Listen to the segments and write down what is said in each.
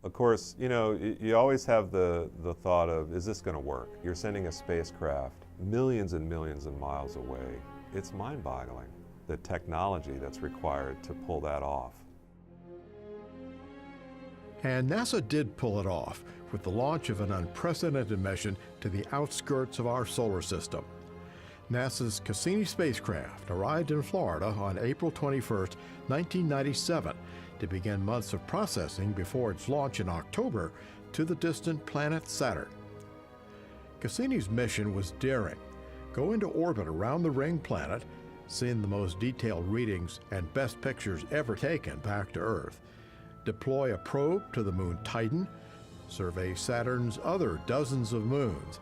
Of course, you know, you always have the thought of, is this going to work? You're sending a spacecraft millions and millions of miles away. It's mind-boggling, the technology that's required to pull that off. And NASA did pull it off with the launch of an unprecedented mission to the outskirts of our solar system. NASA's Cassini spacecraft arrived in Florida on April 21, 1997, to begin months of processing before its launch in October to the distant planet Saturn. Cassini's mission was daring: go into orbit around the ring planet, send the most detailed readings and best pictures ever taken back to Earth, deploy a probe to the moon Titan, survey Saturn's other dozens of moons,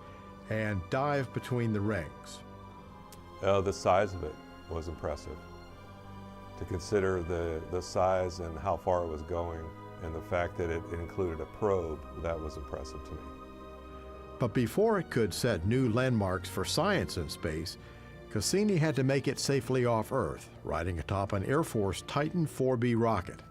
and dive between the rings. The size of it was impressive. To consider the size and how far it was going, and the fact that it included a probe, that was impressive to me. But before it could set new landmarks for science in space, Cassini had to make it safely off Earth, riding atop an Air Force Titan 4B rocket.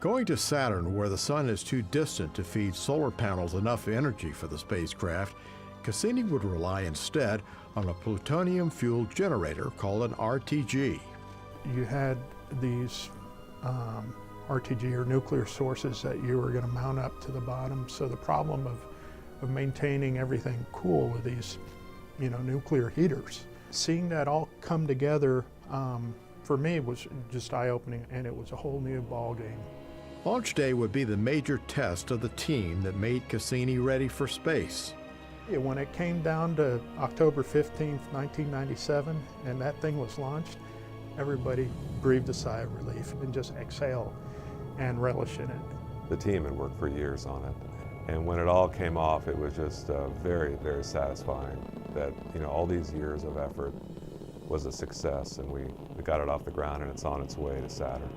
Going to Saturn, where the sun is too distant to feed solar panels enough energy for the spacecraft, Cassini would rely instead on a plutonium-fueled generator called an RTG. You had these RTG, or nuclear sources, that you were going to mount up to the bottom. So the problem of maintaining everything cool with these, nuclear heaters. Seeing that all come together, for me, was just eye-opening, and it was a whole new ball game. Launch day would be the major test of the team that made Cassini ready for space. When it came down to October 15th, 1997, and that thing was launched, everybody breathed a sigh of relief and just exhaled and relish in it. The team had worked for years on it, and when it all came off, it was just very, very satisfying that all these years of effort was a success, and we got it off the ground, and it's on its way to Saturn.